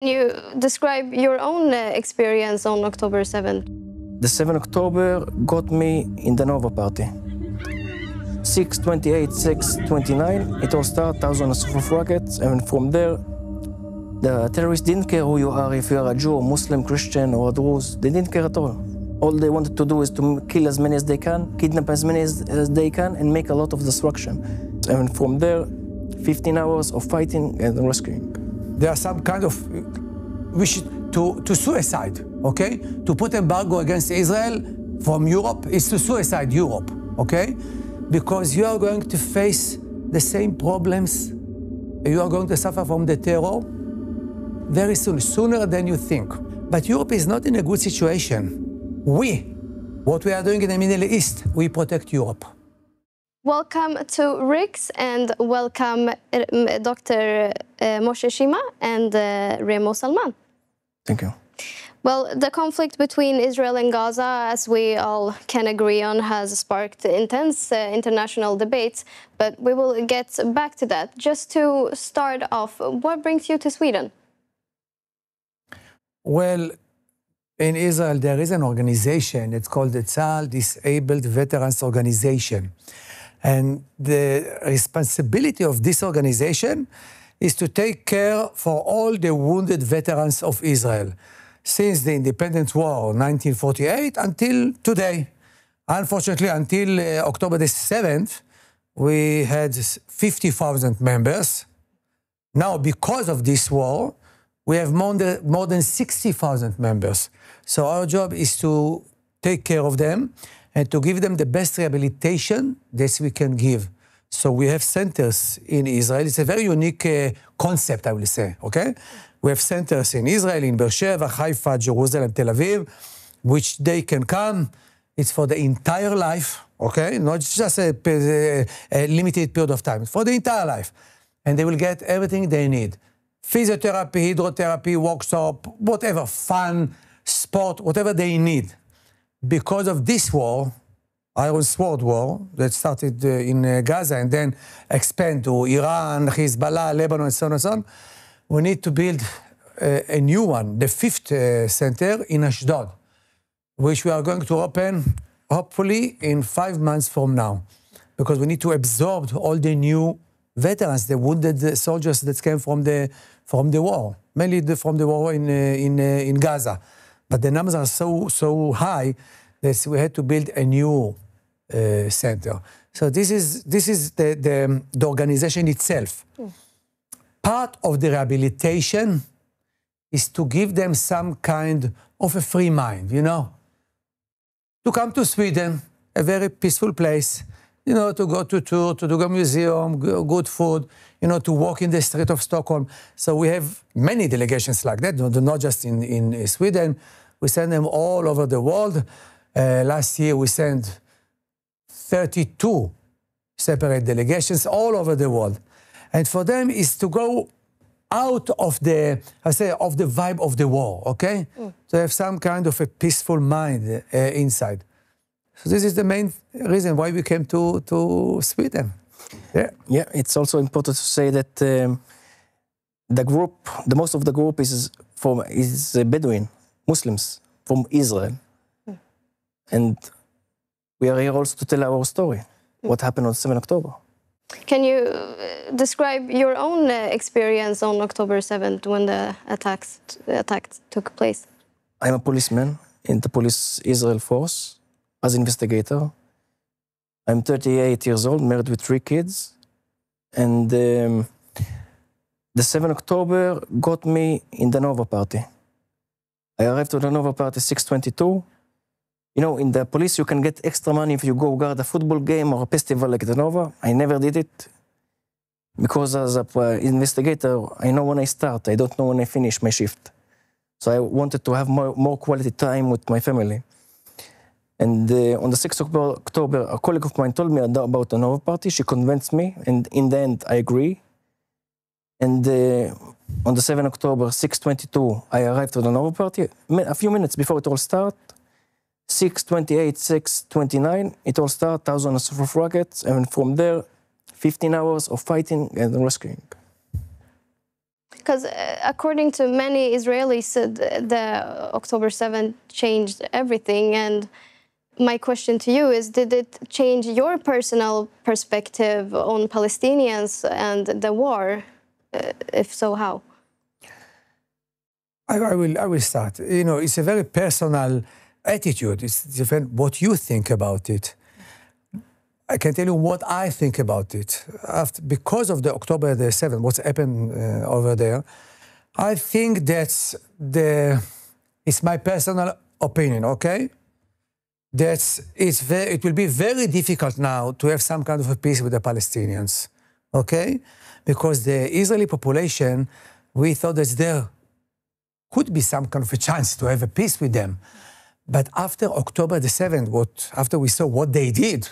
Can you describe your own experience on October 7th? The 7th October got me in the Nova party. 6:28, 6:29, it all started, thousands of rockets, and from there, the terrorists didn't care who you are, if you are a Jew, Muslim, Christian, or a Druze. They didn't care at all. All they wanted to do is to kill as many as they can, kidnap as many as they can, and make a lot of destruction. And from there, 15 hours of fighting and rescuing. There are some kind of wish to suicide, okay? To put embargo against Israel from Europe is to suicide Europe, okay? Because you are going to face the same problems. You are going to suffer from the terror very soon, sooner than you think. But Europe is not in a good situation. What we are doing in the Middle East, we protect Europe. Welcome to RIX and welcome Dr. Moshe Shima and Remo Salman. Thank you. Well, the conflict between Israel and Gaza, as we all can agree on, has sparked intense international debates, but we will get back to that. Just to start off, what brings you to Sweden? Well, in Israel, there is an organization. It's called the Tzahal Disabled Veterans Organization. And the responsibility of this organization is to take care for all the wounded veterans of Israel since the independence war, 1948, until today. Unfortunately, until October the 7th, we had 50,000 members. Now, because of this war, we have more than 60,000 members. So our job is to take care of them and to give them the best rehabilitation that we can give. So we have centers in Israel. It's a very unique concept, I will say, okay? We have centers in Israel, in Beersheba, Haifa, Jerusalem, Tel Aviv, which they can come. It's for the entire life, okay? Not just a limited period of time, for the entire life. And they will get everything they need. Physiotherapy, hydrotherapy, workshop, whatever, fun, sport, whatever they need. Because of this war, Iron Sword War, that started in Gaza and then expand to Iran, Hezbollah, Lebanon, and so on and so on, we need to build a new one, the fifth center in Ashdod, which we are going to open, hopefully, in 5 months from now, because we need to absorb all the new veterans, the wounded soldiers that came from the war, mainly from the war in Gaza. But the numbers are so high that we had to build a new center. So this is the organization itself. Part of the rehabilitation is to give them some kind of a free mind, you know, to come to Sweden, a very peaceful place, you know, to go to tour, to do a museum, good food, you know, to walk in the street of Stockholm. So we have many delegations like that, not just in Sweden. We send them all over the world. Last year we sent 32 separate delegations all over the world. And for them is to go out of the, of the vibe of the war, okay? To have some kind of a peaceful mind inside. So this is the main reason why we came to Sweden. Yeah, it's also important to say that the most of the group is Bedouin, Muslims from Israel. And we are here also to tell our story, what happened on 7 October. Can you describe your own experience on October 7th when the attack took place? I'm a policeman in the police Israel force as investigator. I'm 38 years old, married with 3 kids. And the 7 October got me in the Nova party. I arrived to the Nova party 6:22. You know, in the police, you can get extra money if you go guard a football game or a festival like the Nova. I never did it because as an investigator, I know when I start. I don't know when I finish my shift. So I wanted to have more quality time with my family. And on the 6th of October, a colleague of mine told me about the Nova party. She convinced me, and in the end, I agree. And on the 7th October, 6:22, I arrived to the Nova party. A few minutes before it all started, 6:28, 6:29, it all started, thousands of rockets, and from there, 15 hours of fighting and rescuing. Because according to many Israelis, the October 7th changed everything. And my question to you is, did it change your personal perspective on Palestinians and the war? If so, how? I will start. You know, it's a very personal attitude. It's different what you think about it. I can tell you what I think about it. Because of the October the 7th, what's happened over there, I think it's my personal opinion, okay? It will be very difficult now to have some kind of a peace with the Palestinians, okay? Because the Israeli population, we thought that there could be some kind of a chance to have a peace with them. But after October the 7th, after we saw what they did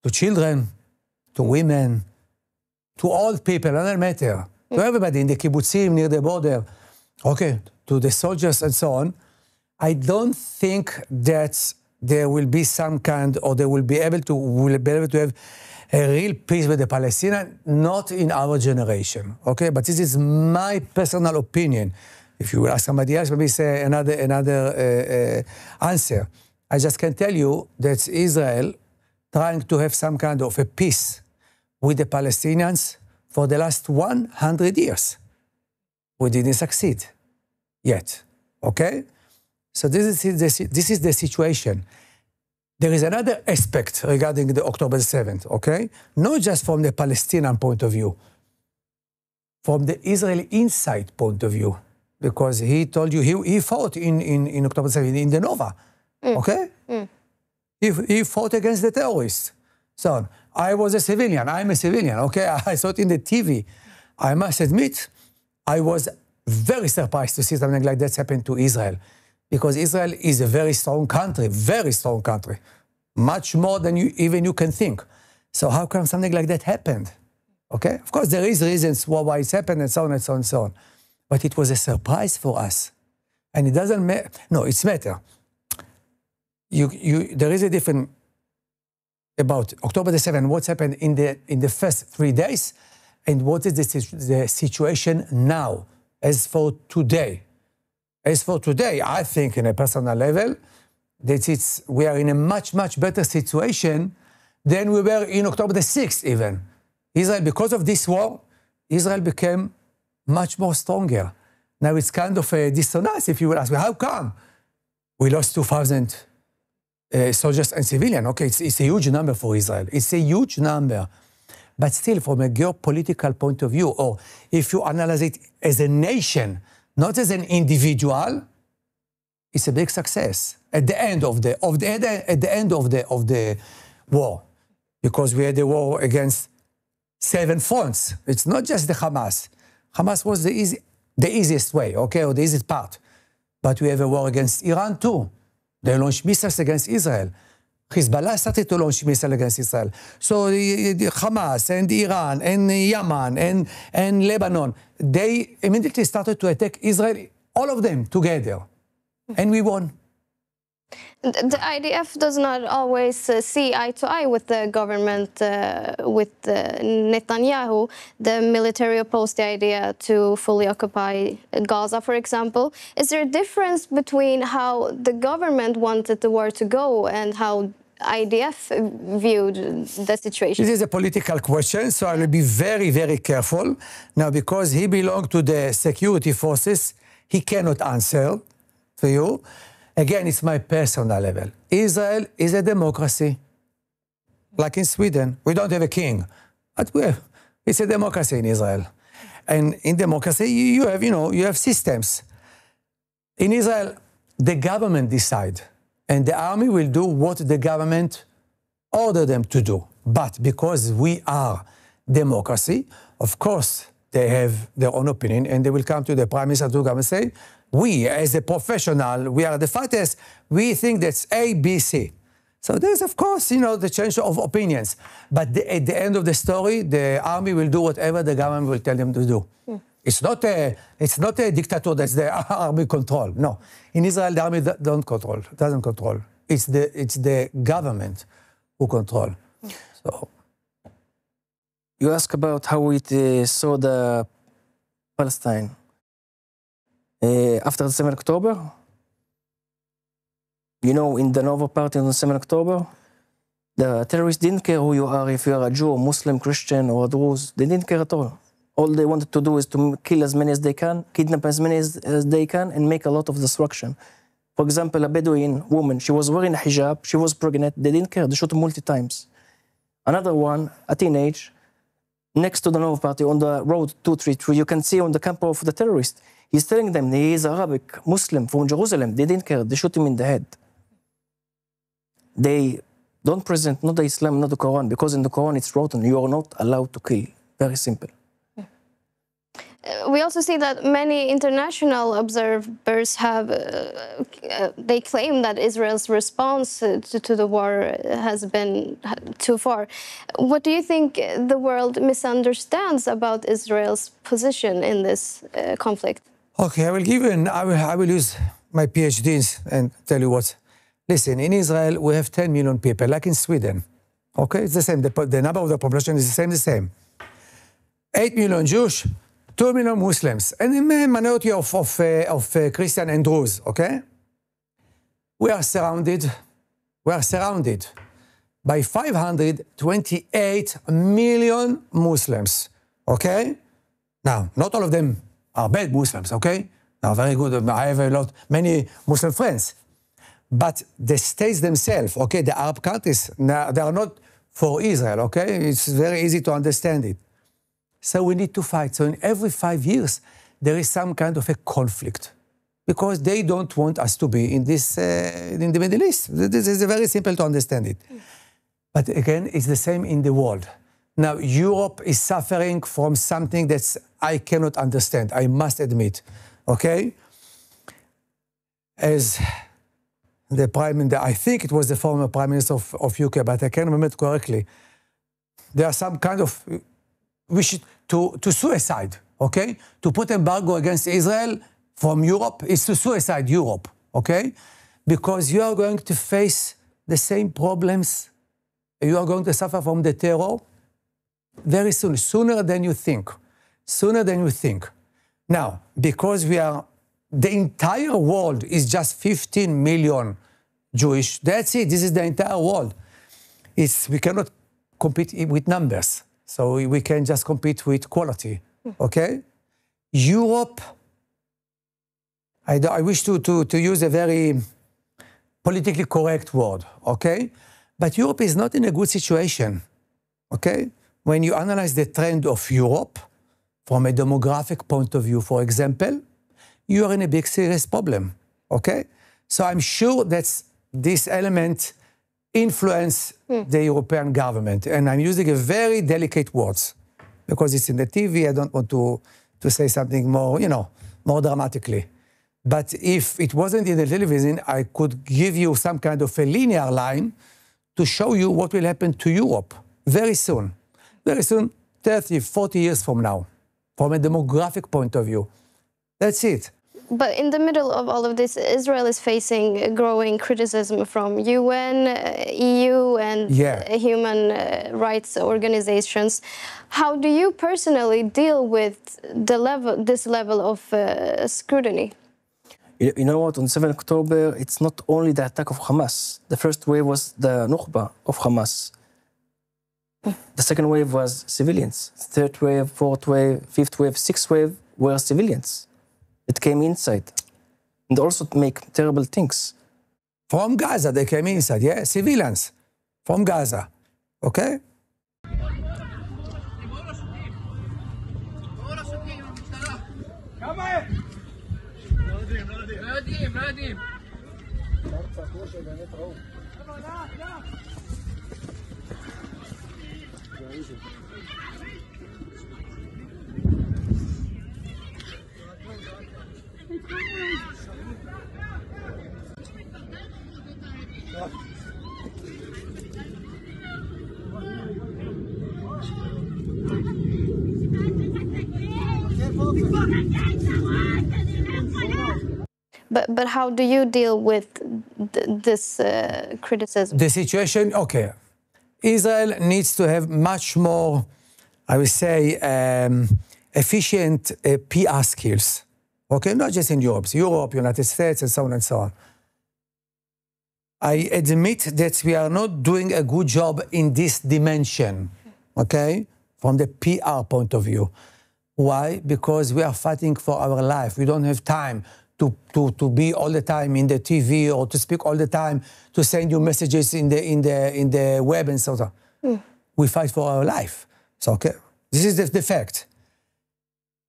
to children, to women, to old people, doesn't matter, to everybody in the kibbutzim near the border, okay, to the soldiers and so on, I don't think that there will be some kind, or they will be able to have a real peace with the Palestinians, not in our generation, okay? But this is my personal opinion. If you will ask somebody else, maybe say another answer. I just can tell you that Israel trying to have some kind of a peace with the Palestinians for the last 100 years. We didn't succeed yet, okay? So this is the situation. There is another aspect regarding the October 7th, okay? Not just from the Palestinian point of view, from the Israeli inside point of view, because he told you he fought in October 7th in the Nova, okay? He fought against the terrorists. So I was a civilian, I'm a civilian, okay? I saw it in the TV. I must admit, I was very surprised to see something like that happen to Israel, because Israel is a very strong country, much more than even you can think. So how come something like that happened? Okay? Of course, there is reasons why it's happened and so on and so on and so on. But it was a surprise for us. And it doesn't matter. No, it's matter. There is a difference about October the 7th, what's happened in the first 3 days, and what is the situation now, as for today. As for today, I think in a personal level, that we are in a much, much better situation than we were in October the 6th even. Israel, because of this war, Israel became much more stronger. Now it's kind of a dissonance, if you will ask me, how come? We lost 2,000 soldiers and civilians. Okay, it's a huge number for Israel. It's a huge number. But still, from a geopolitical point of view, or if you analyze it as a nation, not as an individual, it's a big success at the end of the war, because we had a war against 7 fronts. It's not just the Hamas. Hamas was the easiest way, okay, or the easiest part. But we have a war against Iran too. They launched missiles against Israel. Hezbollah started to launch missiles against Israel. So the Hamas and Iran and Yemen and Lebanon, they immediately started to attack Israel, all of them together. And we won. The IDF does not always see eye to eye with the government, with Netanyahu. The military opposed the idea to fully occupy Gaza, for example. Is there a difference between how the government wanted the war to go and how IDF viewed the situation? This is a political question, so I will be very, very careful. Now, because he belonged to the security forces, he cannot answer for you. Again, it's my personal level. Israel is a democracy, like in Sweden. We don't have a king, but it's a democracy in Israel. And in democracy, you have systems. In Israel, the government decides, and the army will do what the government order them to do. But because we are democracy, of course, they have their own opinion, and they will come to the prime minister to come and say, we, as a professional, we are the fighters, we think that's A, B, C. So there's, of course, the change of opinions. But at the end of the story, the army will do whatever the government will tell them to do. It's not a dictator that's the army control. No. In Israel, the army doesn't control. It's the government who control. So you ask about how it saw the Palestine. After the 7th October, you know, in the Nova Party on the 7th October, the terrorists didn't care who you are, if you are a Jew, Muslim, Christian, or a Druze. They didn't care at all. All they wanted to do is to kill as many as they can, kidnap as many as they can, and make a lot of destruction. For example, a Bedouin woman, she was wearing a hijab, she was pregnant, they didn't care, they shot her multiple times. Another one, a teenage, next to the Nova Party on the road 233, you can see on the camp of the terrorist, he's telling them he is Arabic, Muslim, from Jerusalem. They didn't care, they shoot him in the head. They don't present not the Islam, not the Quran, because in the Quran it's written, you are not allowed to kill. Very simple. We also see that many international observers have, they claim that Israel's response to the war has been too far. What do you think the world misunderstands about Israel's position in this conflict? Okay, I will give you, I will use my PhDs and tell you what. Listen, in Israel, we have 10 million people, like in Sweden. Okay, it's the same. The number of the population is the same. 8 million Jews, 2 million Muslims, and a minority of Christian and Druze, okay? We are surrounded by 528 million Muslims, okay? Now, not all of them are bad Muslims, okay? Now, very good, I have many Muslim friends. But the states themselves, okay, the Arab countries, they are not for Israel, okay? It's very easy to understand it. So we need to fight. So in every 5 years, there is some kind of a conflict because they don't want us to be in this, in the Middle East. This is very simple to understand it. But again, it's the same in the world. Now, Europe is suffering from something that I cannot understand, I must admit, okay? As the Prime Minister, I think it was the former Prime Minister of UK, but I can't remember it correctly. There are some kind of wish to suicide, okay? To put embargo against Israel from Europe is to suicide Europe, okay? Because you are going to face the same problems. You are going to suffer from the terror very soon, sooner than you think. Sooner than you think. Now, because the entire world is just 15 million Jewish, that's it, this is the entire world. We cannot compete with numbers. So we can just compete with quality, okay? Europe, I wish to use a very politically correct word, okay? But Europe is not in a good situation, okay? When you analyze the trend of Europe from a demographic point of view, for example, you are in a big serious problem, okay? So I'm sure that this element influence the European government. And I'm using a very delicate words because it's in the TV. I don't want to say something more, more dramatically. But if it wasn't in the television, I could give you some kind of a linear line to show you what will happen to Europe very soon. Very soon, 30, 40 years from now, from a demographic point of view. That's it. But in the middle of all of this, Israel is facing growing criticism from UN, EU, and human rights organizations. How do you personally deal with this level of scrutiny? You know what, on 7th October, it's not only the attack of Hamas. The first wave was the Nukhba of Hamas. The second wave was civilians. Third wave, fourth wave, fifth wave, sixth wave were civilians. It came inside and also to make terrible things. From Gaza, they came inside, yeah, civilians from Gaza, okay? But how do you deal with this criticism? The situation, okay. Israel needs to have much more, I would say, efficient PR skills. Okay, not just in Europe, United States, and so on and so on. I admit that we are not doing a good job in this dimension, okay, from the PR point of view. Why? Because we are fighting for our life. We don't have time to be all the time in the TV or to speak all the time, to send you messages in the web and so on. We fight for our life. So, okay, this is the fact.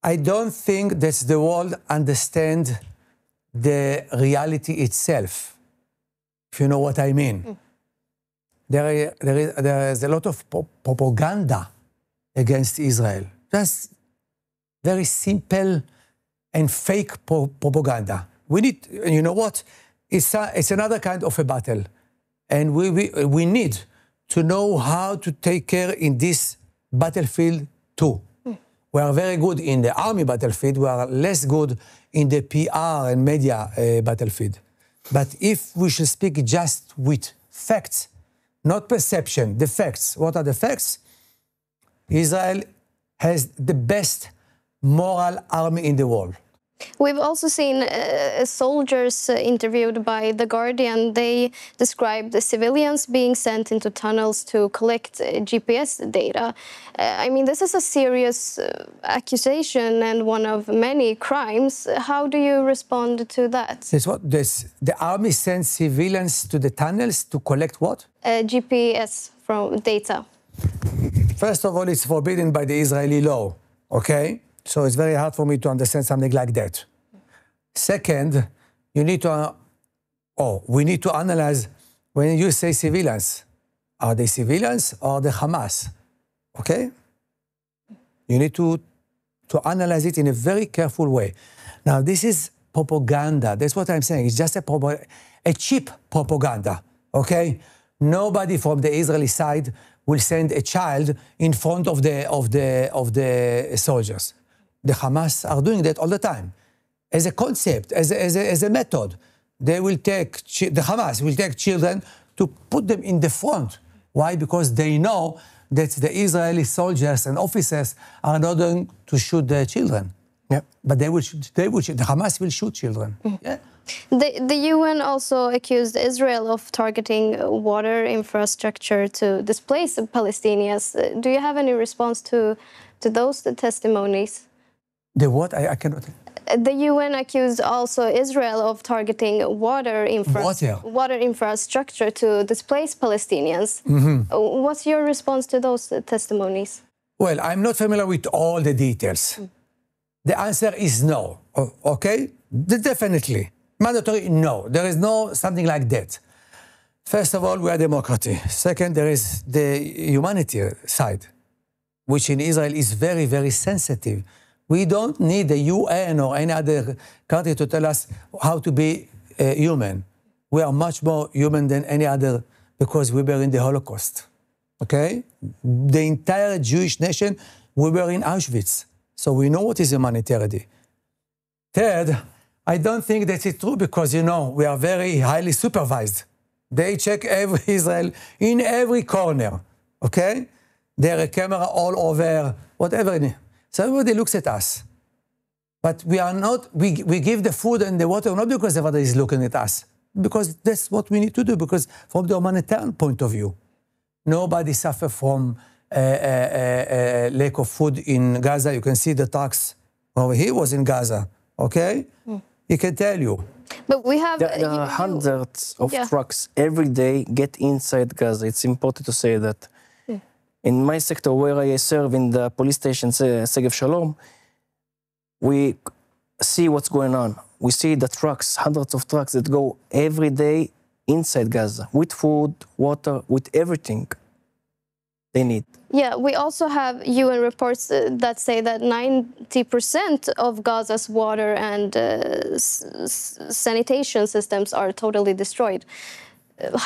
I don't think that the world understands the reality itself, if you know what I mean. There is a lot of propaganda against Israel. Just very simple and fake propaganda. We need, you know what? It's another kind of a battle. And we need to know how to take care in this battlefield too. We are very good in the army battlefield. We are less good in the PR and media battlefield. But if we should speak just with facts, not perception, the facts. What are the facts? Israel has the best moral army in the world. We've also seen soldiers interviewed by The Guardian. They described the civilians being sent into tunnels to collect GPS data. I mean, this is a serious accusation and one of many crimes. How do you respond to that? The army sends civilians to the tunnels to collect what? GPS from data. First of all, it's forbidden by the Israeli law, okay? So it's very hard for me to understand something like that. Second, we need to analyze when you say civilians. Are they civilians or the Hamas? Okay? You need to analyze it in a very careful way. Now, this is propaganda. That's what I'm saying. It's just a cheap propaganda, okay? Nobody from the Israeli side will send a child in front of the soldiers. The Hamas are doing that all the time. As a concept, as a method, the Hamas will take children to put them in the front. Why? Because they know that the Israeli soldiers and officers are not going to shoot the children. Yeah. But the Hamas will shoot children. Yeah. The UN also accused Israel of targeting water infrastructure to displace Palestinians. Do you have any response to those testimonies? The what? I cannot... The UN accused also Israel of targeting water infrastructure to displace Palestinians. What's your response to those testimonies? Well, I'm not familiar with all the details. The answer is no, okay? Definitely. Mandatory, no. There is no something like that. First of all, we are a democracy. Second, there is the humanity side, which in Israel is very, very sensitive. We don't need the UN or any other country to tell us how to be human. We are much more human than any other because we were in the Holocaust, okay? The entire Jewish nation, we were in Auschwitz. So we know what is humanitarian. Third, I don't think that it's true because, you know, we are very highly supervised. They check every Israel in every corner, okay? There are a camera all over, whatever. So everybody looks at us. But we are not, we give the food and the water not because everybody is looking at us, because that's what we need to do, because from the humanitarian point of view, nobody suffers from lack of food in Gaza. You can see the trucks over here was in Gaza, okay? He can tell you. But we have... There are hundreds of trucks every day get inside Gaza. It's important to say that. In my sector, where I serve in the police station, Segev Shalom, we see what's going on. We see the trucks, hundreds of trucks that go every day inside Gaza with food, water, with everything they need. Yeah, we also have UN reports that say that 90% of Gaza's water and sanitation systems are totally destroyed.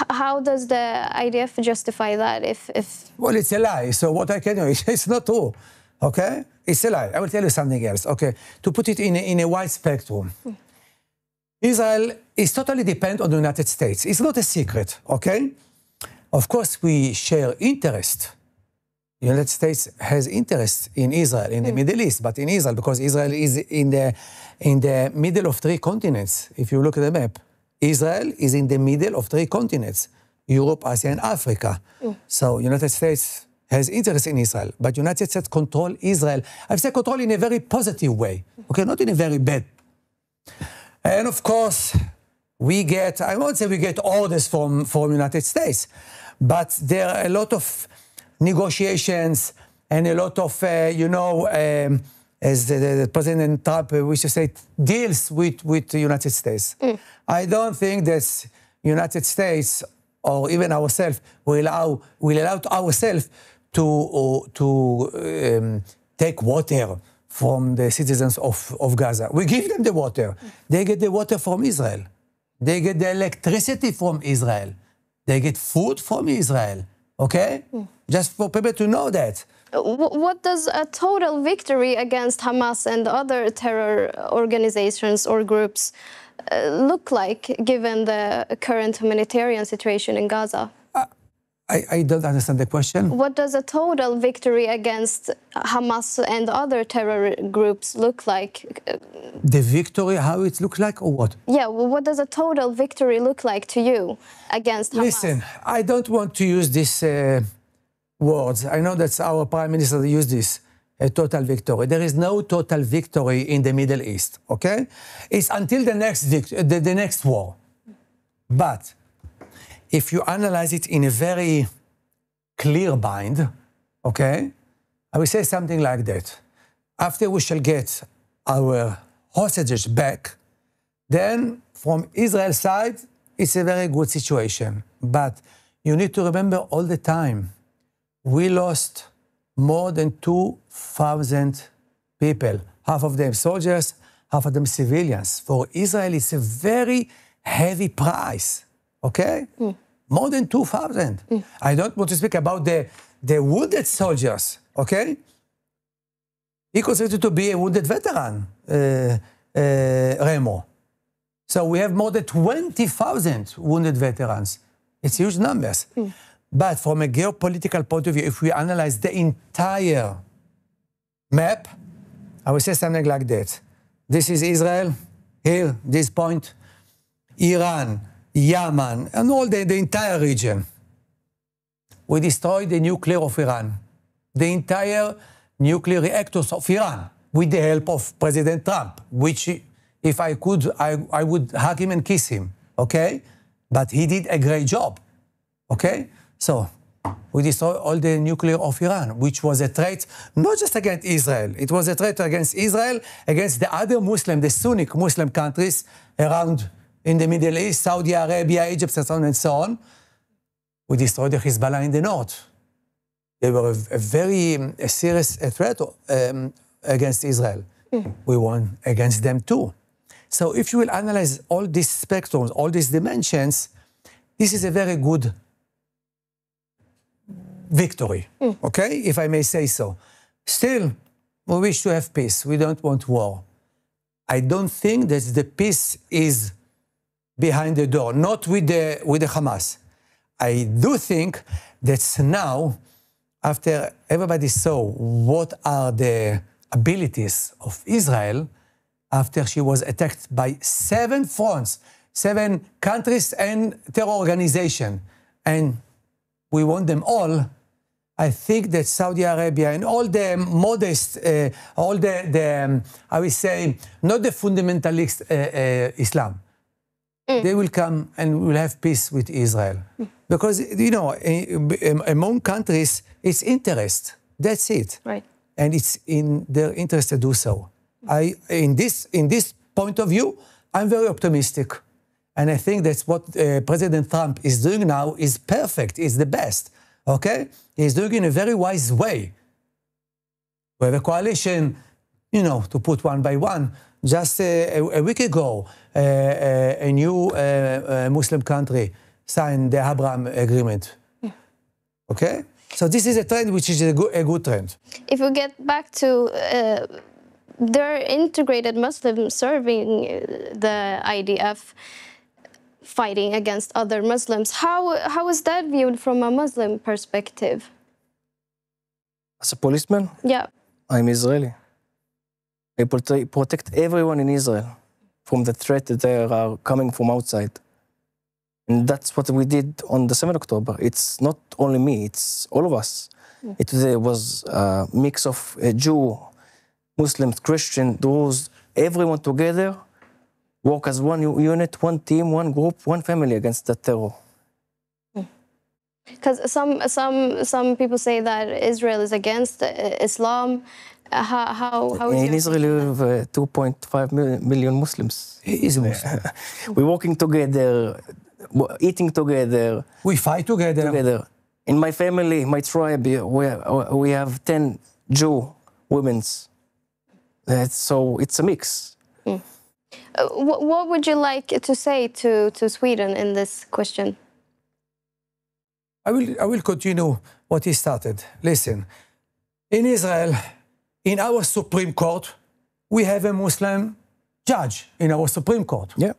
How does the IDF justify that if... Well, it's a lie. So what I can do, it's not true, okay? It's a lie. I will tell you something else, okay? To put it in a wide spectrum. Israel is totally dependent on the United States. It's not a secret, okay? Of course, we share interest. The United States has interest in Israel, in the Middle East, but in Israel, because Israel is in the middle of three continents. If you look at the map, Israel is in the middle of three continents, Europe, Asia, and Africa. So United States has interest in Israel, but United States control Israel. I've said control in a very positive way, okay, not in a very bad. And of course, we get, I won't say we get orders from United States, but there are a lot of negotiations and a lot of, as the President Trump used to say, deals with the United States. I don't think that United States or even ourselves will allow ourselves to take water from the citizens of Gaza. We give them the water. They get the water from Israel. They get the electricity from Israel. They get food from Israel. Okay? Just for people to know that. What does a total victory against Hamas and other terror organizations or groups look like, given the current humanitarian situation in Gaza? I don't understand the question. What does a total victory against Hamas and other terror groups look like? The victory, how it looks like, or what? Yeah, well, what does a total victory look like to you against Hamas? Listen, I don't want to use these words. I know that our Prime Minister used this, a total victory. There is no total victory in the Middle East, okay? It's until the next war. But if you analyze it in a very clear mind, okay, I will say something like that. After we shall get our hostages back, then from Israel's side, it's a very good situation. But you need to remember all the time, we lost more than 2,000 people, half of them soldiers, half of them civilians. For Israel, it's a very heavy price, okay? More than 2,000. I don't want to speak about the wounded soldiers, okay? He considered to be a wounded veteran, Remo. So we have more than 20,000 wounded veterans. It's huge numbers. But from a geopolitical point of view, if we analyze the entire map, I will say something like that. This is Israel, here, this point, Iran, Yemen, and all the entire region. We destroyed the nuclear of Iran, the entire nuclear reactors of Iran, with the help of President Trump, which, if I could, I would hug him and kiss him, okay? But he did a great job, okay? So we destroyed all the nuclear of Iran, which was a threat not just against Israel. It was a threat against Israel, against the other Muslim, the Sunni Muslim countries around in the Middle East, Saudi Arabia, Egypt, and so on and so on. We destroyed the Hezbollah in the north. They were a very serious threat against Israel. We won against them too. So if you will analyze all these spectrums, all these dimensions, this is a very good victory, okay, if I may say so. Still, we wish to have peace. We don't want war. I don't think that the peace is behind the door, not with the Hamas. I do think that now, after everybody saw what are the abilities of Israel, after she was attacked by 7 fronts, 7 countries and terror organizations, and we won them all, I think that Saudi Arabia and all the modest, all the I would say, not the fundamentalist Islam, they will come and we will have peace with Israel. Because, you know, among countries, it's interest. That's it. Right. And it's in their interest to do so. In this point of view, I'm very optimistic. And I think that's what President Trump is doing now is perfect, is the best. Okay? He's doing it in a very wise way. We have a coalition, you know, to put one by one. Just a week ago, a new Muslim country signed the Abraham Agreement. Okay? So this is a trend which is a good trend. If we get back to their integrated Muslims serving the IDF, fighting against other Muslims, how is that viewed from a Muslim perspective? As a policeman, Yeah. I'm Israeli. I protect everyone in Israel from the threat that they are coming from outside. And that's what we did on the 7th October. It's not only me, it's all of us. It was a mix of Jew, Muslims, Christian, those, everyone together, work as one unit, one team, one group, one family against the terror. Because some people say that Israel is against Islam. How is In your Israel, we have 2.5 million Muslims. He is Muslim. We're working together, eating together. We fight together. In my family, my tribe, we have 10 Jew women's. So it's a mix. What would you like to say to Sweden in this question? I will continue what he started. Listen, in Israel, in our Supreme Court, we have a Muslim judge in our Supreme Court. Yeah.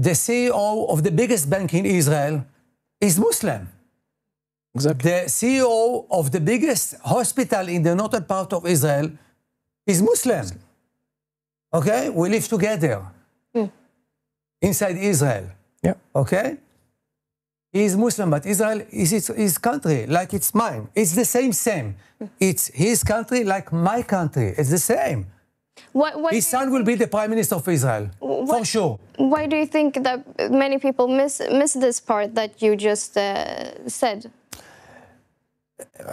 The CEO of the biggest bank in Israel is Muslim. Exactly. The CEO of the biggest hospital in the northern part of Israel is Muslim. Okay? We live together inside Israel. Yeah. Okay? He is Muslim, but Israel is his country, like it's mine. It's the same. It's his country like my country. It's the same. His son will be the Prime Minister of Israel, for sure. Why do you think that many people miss this part that you just said?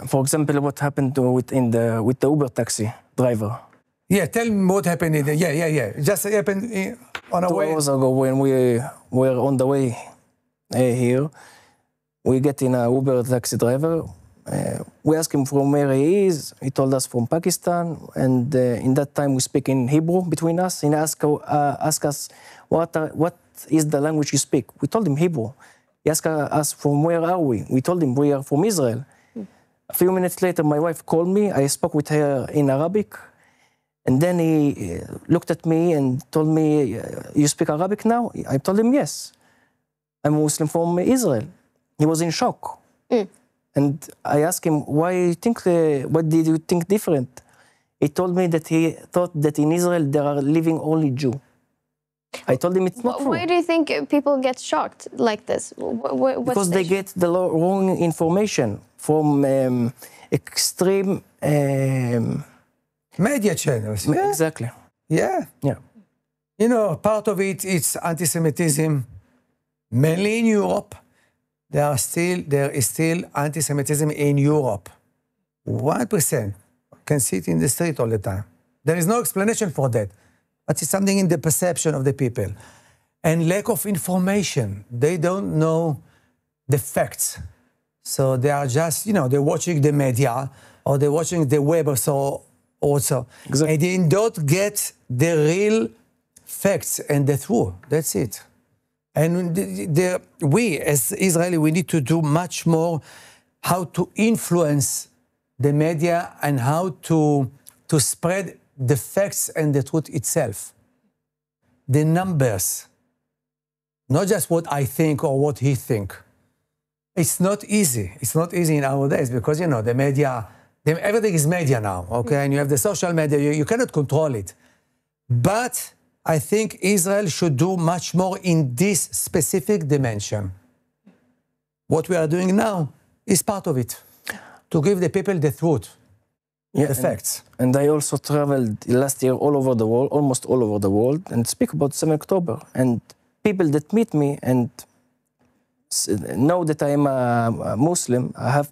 For example, what happened with the Uber taxi driver. Yeah, tell me what happened. Yeah. Just happened on our 2 way. hours ago when we were on the way here, we get in a Uber taxi driver. We asked him from where he is. He told us from Pakistan. And in that time, we speak in Hebrew between us. And asked us, what is the language you speak? We told him Hebrew. He asked us from where are we? We told him we are from Israel. A few minutes later, my wife called me. I spoke with her in Arabic. And then he looked at me and told me, you speak Arabic now? I told him, yes. I'm a Muslim from Israel. He was in shock. And I asked him, what did you think different? He told me that he thought that in Israel there are living only Jew. I told him it's not true. Why do you think people get shocked like this? Because they get the wrong information from extreme... media channels. Yeah. Exactly. Yeah. You know, part of it's anti-Semitism, mainly in Europe. There is still anti-Semitism in Europe. 1%. Can see it in the street all the time. There is no explanation for that. But it's something in the perception of the people. And lack of information. They don't know the facts. So they are just, they're watching the media or they're watching the web or so also. Exactly. And they don't get the real facts and the truth. That's it. And we, as Israeli, we need to do much more how to influence the media and how to spread the facts and the truth itself. The numbers, not just what I think or what he think. It's not easy. It's not easy in our days because, the media, everything is media now, okay? And you have the social media, you cannot control it. But I think Israel should do much more in this specific dimension. What we are doing now is part of it, to give the people the truth, the facts. And I also traveled last year all over the world, almost all over the world, and speak about 7 October. And people that meet me and know that I am a Muslim, half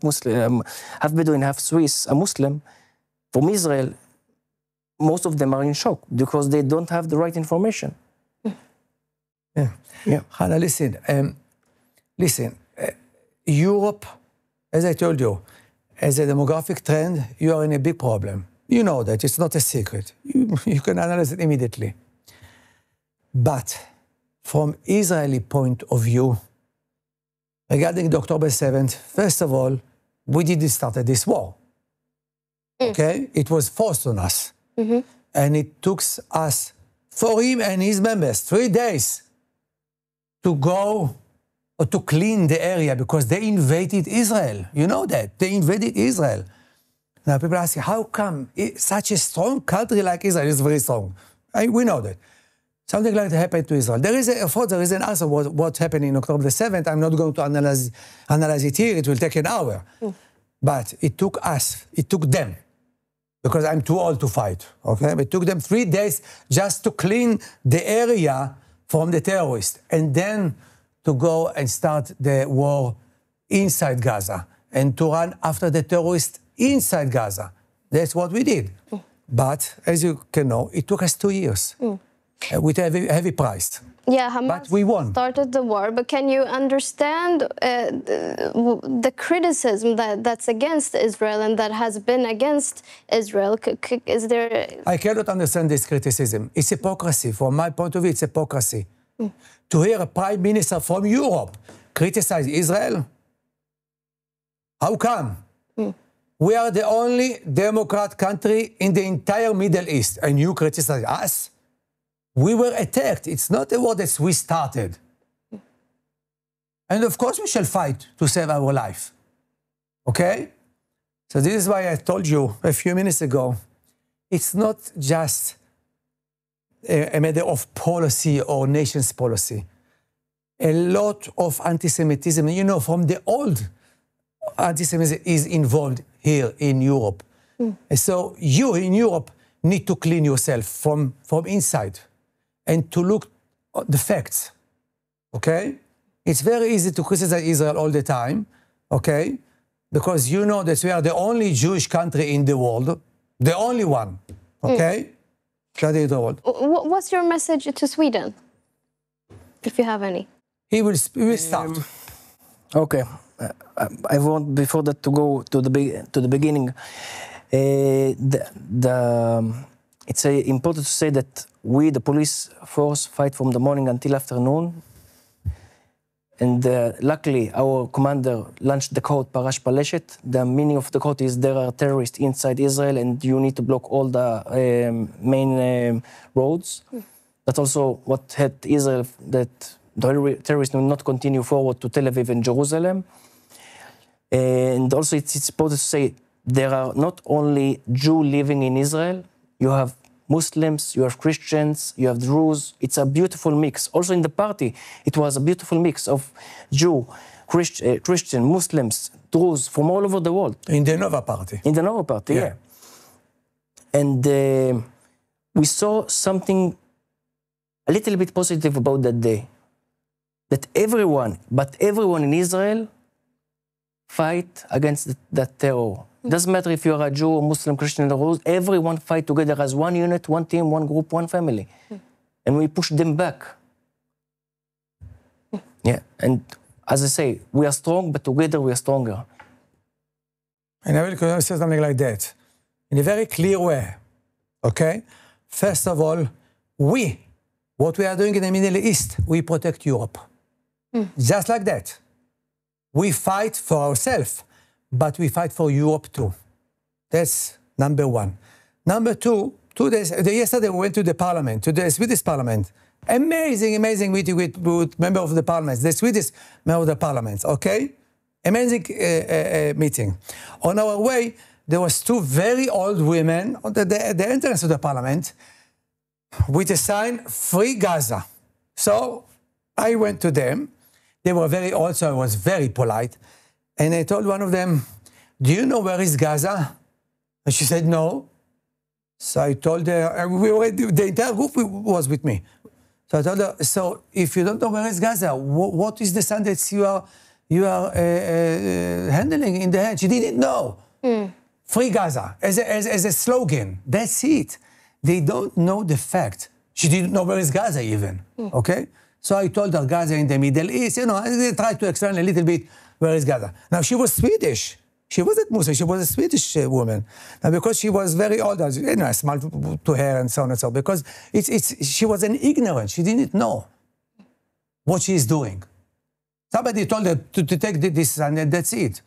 Bedouin, half Swiss, a Muslim, from Israel, most of them are in shock because they don't have the right information. Yeah. Hannah, listen. Europe, as I told you, as a demographic trend, you are in a big problem. You know that. It's not a secret. You can analyze it immediately. But from Israeli point of view, regarding the October 7th, first of all, we didn't start this war. Okay? It was forced on us. And it took us, for him and his members, 3 days to go or to clean the area because they invaded Israel. You know that. They invaded Israel. Now people ask, how come such a strong country like Israel is very strong? We know that. Something like that happened to Israel. There is an answer what happened in October the 7th. I'm not going to analyze it here. It will take an hour. But it took them, because I'm too old to fight, okay? It took them 3 days just to clean the area from the terrorists, and then to go and start the war inside Gaza, and to run after the terrorists inside Gaza. That's what we did. But, as you can know, it took us 2 years with a heavy price. Yeah, Hamas but we won. Started the war, but can you understand the criticism that's against Israel and that has been against Israel? Is there... I cannot understand this criticism. It's hypocrisy. From my point of view, it's hypocrisy. To hear a prime minister from Europe criticize Israel? How come? We are the only democrat country in the entire Middle East, and you criticize us? We were attacked. It's not a war that we started. And of course we shall fight to save our life. Okay? So this is why I told you a few minutes ago, it's not just a matter of policy or nation's policy. A lot of anti-Semitism, you know, from the old anti-Semitism is involved here in Europe. And so you in Europe need to clean yourself from inside and to look at the facts, okay? It's very easy to criticize Israel all the time, okay? Because you know that we are the only Jewish country in the world, the only one, okay? In the world. What's your message to Sweden, if you have any? We will start. Okay, I want before that to go to the beginning. It's important to say that we, the police force, fight from the morning until afternoon. And luckily, our commander launched the code Parash Paleshet. The meaning of the code is there are terrorists inside Israel and you need to block all the main roads. That's also what had Israel, that the terrorists will not continue forward to Tel Aviv and Jerusalem. And also it's important to say there are not only Jews living in Israel, you have Muslims, you have Christians, you have Druze. It's a beautiful mix. Also in the party, it was a beautiful mix of Jew, Christian, Muslims, Druze from all over the world. In the Nova Party. In the Nova Party, yeah. And we saw something a little bit positive about that day. That everyone in Israel fight against that terror. Doesn't matter if you're a Jew or Muslim, Christian or Druze, everyone fight together as one unit, one team, one group, one family. And we push them back. Yeah, and as I say, we are strong, but together we are stronger. And I will say something like that, in a very clear way, okay? First of all, what we are doing in the Middle East, we protect Europe. Just like that. We fight for ourselves, but we fight for Europe too. That's number one. Number two, yesterday we went to the parliament, to the Swedish parliament. Amazing meeting with members of the parliament, the Swedish member of the parliament, okay? Amazing meeting. On our way, there was two very old women at the entrance of the parliament with a sign, Free Gaza. So I went to them. They were very old, so I was very polite. And I told one of them, do you know where is Gaza? And she said, no. So I told her, the entire group was with me. So I told her, so if you don't know where is Gaza, what is the sign that you are handling in the hand? She didn't know. Free Gaza, as a slogan. That's it. They don't know the fact. She didn't know where is Gaza even, okay? So I told her Gaza in the Middle East, you know, I tried to explain a little bit where is Gaza. Now, she was Swedish. She wasn't Muslim, she was a Swedish woman. Now, because she was very old, you know, I smiled to her and so on and so on, because she was an ignorant. She didn't know what she is doing. Somebody told her to take this and that's it.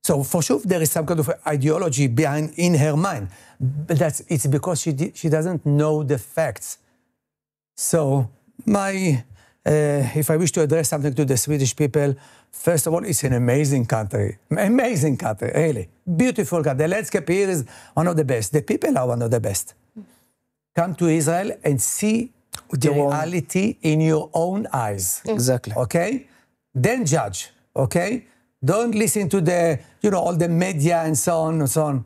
So for sure, there is some kind of ideology behind in her mind, but it's because she doesn't know the facts. So my if I wish to address something to the Swedish people, first of all, it's an amazing country, really. Beautiful country. The landscape here is one of the best. The people are one of the best. Come to Israel and see the reality in your own eyes. Exactly. Okay? Then judge, okay? Don't listen to the, all the media and so on and so on.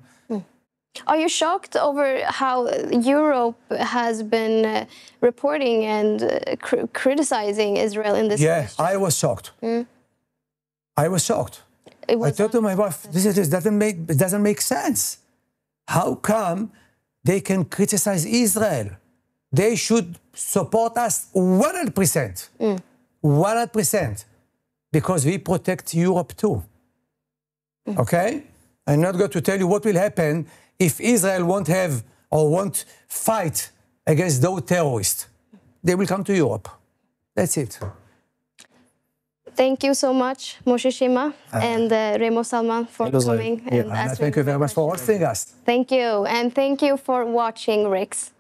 Are you shocked over how Europe has been reporting and criticizing Israel in this question? Yeah, I was shocked. I was shocked. I thought to my wife, this doesn't make sense. How come they can criticize Israel? They should support us 100%. 100%. Because we protect Europe too. Okay? I'm not going to tell you what will happen if Israel won't have or won't fight against those terrorists. They will come to Europe. That's it. Thank you so much, Moshe Shima and Remo Salman for coming. And thank you very much for hosting us. Thank you. And thank you for watching, Rix.